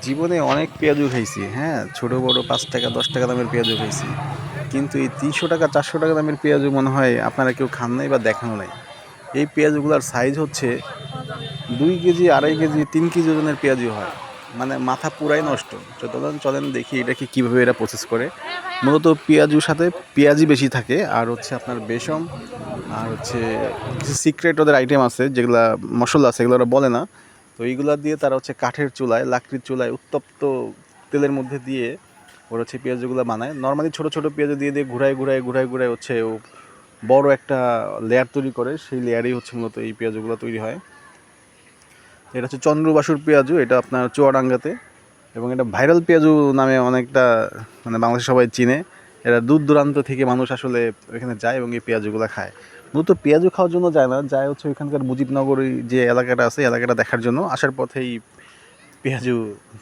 জীবনে অনেক পেঁয়াজু খাইছি, হ্যাঁ, ছোট বড় 5 টাকা 10 টাকা দামের পেঁয়াজু খাইছি, কিন্তু এই 300 টাকা 400 টাকা দামের পেঁয়াজু মনে হয় আপনারা কেউ খান নাই বা দেখানো নাই। এই পেঁয়াজগুলোর সাইজ হচ্ছে 2 কেজি 2.5 কেজি 3 কেজি ওজনের পেঁয়াজু হয়, মানে মাথা পুরাই নষ্ট। চলেন চলেন দেখি এটাকে কীভাবে এরা প্রসেস করে। মূলত পেঁয়াজুর সাথে পেঁয়াজই বেশি থাকে, আর হচ্ছে আপনার বেসম, আর হচ্ছে কিছু সিক্রেট ওদের আইটেম আছে যেগুলা মশলা আছে, এগুলো ওরা বলে না। তো এইগুলা দিয়ে তারা হচ্ছে কাঠের চুলায় লাকড়ির চুলায় উত্তপ্ত তেলের মধ্যে দিয়ে ওরা হচ্ছে পেঁয়াজগুলো বানায়। নর্মালি ছোটো ছোটো পেঁয়াজ দিয়ে দিয়ে ঘুরায় হচ্ছে ও বড় একটা লেয়ার তৈরি করে, সেই লেয়ারেই হচ্ছে মূলত এই পেঁয়াজগুলো তৈরি হয়। এটা হচ্ছে চন্দ্রবাসুর পেঁয়াজু, এটা আপনার চুয়াডাঙ্গাতে, এবং এটা ভাইরাল পেঁয়াজু নামে অনেকটা মানে বাংলাদেশে সবাই চিনে। এরা দূর দূরান্ত থেকে মানুষ আসলে এখানে যায় এবং এই পেঁয়াজুগুলো খায়। মূলত পেঁয়াজু খাওয়ার জন্য যায় না, যায় হচ্ছে ওইখানকার মুজিবনগরী যে এলাকাটা আছে এলাকাটা দেখার জন্য, আসার পথেই পেঁয়াজু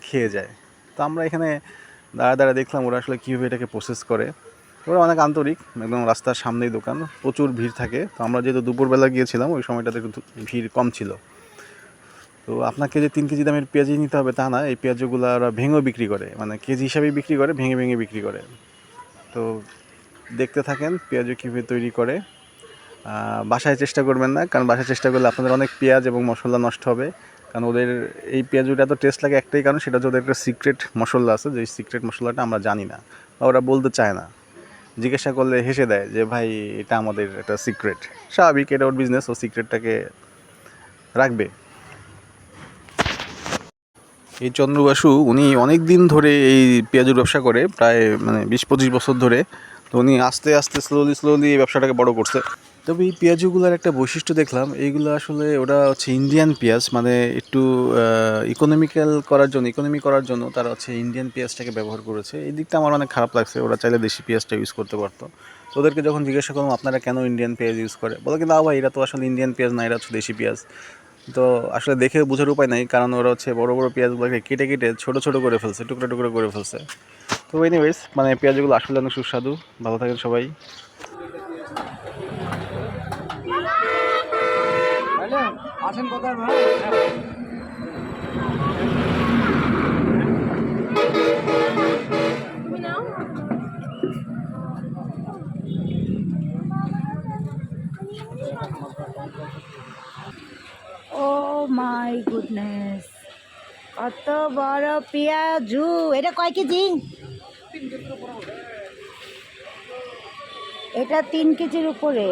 খেয়ে যায়। তো আমরা এখানে দাঁড়া দেখলাম ওরা আসলে কীভাবে এটাকে প্রসেস করে। ওরা অনেক আন্তরিক, একদম রাস্তার সামনেই দোকান, প্রচুর ভিড় থাকে। তো আমরা যেহেতু দুপুরবেলা গিয়েছিলাম ওই সময়টাতে একটু ভিড় কম ছিল। তো আপনাকে যে 3 কেজি দামের পেঁয়াজই নিতে হবে তা না, এই পেঁয়াজগুলো ওরা ভেঙেও বিক্রি করে, মানে কেজি হিসাবেই বিক্রি করে, ভেঙে ভেঙে বিক্রি করে। তো দেখতে থাকেন পেঁয়াজু কীভাবে তৈরি করে। বাসায় চেষ্টা করবেন না, কারণ বাসায় চেষ্টা করলে আপনাদের অনেক পেঁয়াজ এবং মশলা নষ্ট হবে। কারণ ওদের এই পেঁয়াজুটা এত টেস্ট লাগে একটাই কারণ, সেটা হচ্ছে ওদের একটা সিক্রেট মশলা আছে, যে সিক্রেট মশলাটা আমরা জানি না বা ওরা বলতে চায় না। জিজ্ঞাসা করলে হেসে দেয় যে ভাই এটা আমাদের একটা সিক্রেট। স্বাভাবিক, এটা ওর বিজনেস, ও সিক্রেটটাকে রাখবে। এই চন্দ্রবাসু উনি অনেক দিন ধরে এই পেঁয়াজুর ব্যবসা করে, প্রায় মানে 20-25 বছর ধরে। তো উনি আস্তে আস্তে স্লোলি এই ব্যবসাটাকে বড় করছে। তবে এই পেঁয়াজুগুলোর একটা বৈশিষ্ট্য দেখলাম, এইগুলো আসলে ওরা হচ্ছে ইন্ডিয়ান পেঁয়াজ, মানে একটু ইকোনমি করার জন্য তারা হচ্ছে ইন্ডিয়ান পেঁয়াজটাকে ব্যবহার করেছে। এই দিকটা আমার অনেক খারাপ লাগছে, ওরা চাইলে দেশি পেঁয়াজটা ইউজ করতে পারতো। তো ওদেরকে যখন জিজ্ঞাসা করলাম আপনারা কেন ইন্ডিয়ান পেঁয়াজ ইউজ করে, বলে কি না ভাই এরা তো আসলে ইন্ডিয়ান পেঁয়াজ না, এরা হচ্ছে দেশি পেঁয়াজ। তো আসলে দেখে বোঝার উপায় নাই, কারণ ওরা হচ্ছে বড় বড় পেঁয়াজগুলোকে কেটে কেটে ছোটো ছোটো করে ফেলছে, টুকরো টুকরো করে ফেলছে। তো এনিওয়েজ, মানে পেঁয়াজগুলো আসলে অনেক সুস্বাদু। ভালো থাকেন সবাই। আসেন কোথায় ভাই? ও মাই গুডনেস, কত বড় পেঁয়াজু! এটা কয় কেজি? এটা 3 কেজির উপরে।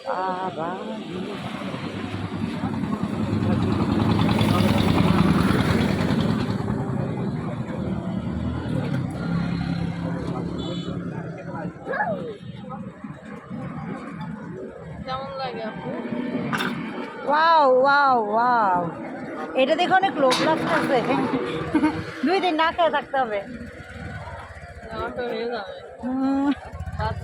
বাবা, কেমন লাগে আপু? Wow wow wow! এটা দেখে অনেক লোভ লাগতেছে। 2 দিন না খেয়ে থাকতে হবে। নেওয়াটা হয়ে যাবে। হুম। রাত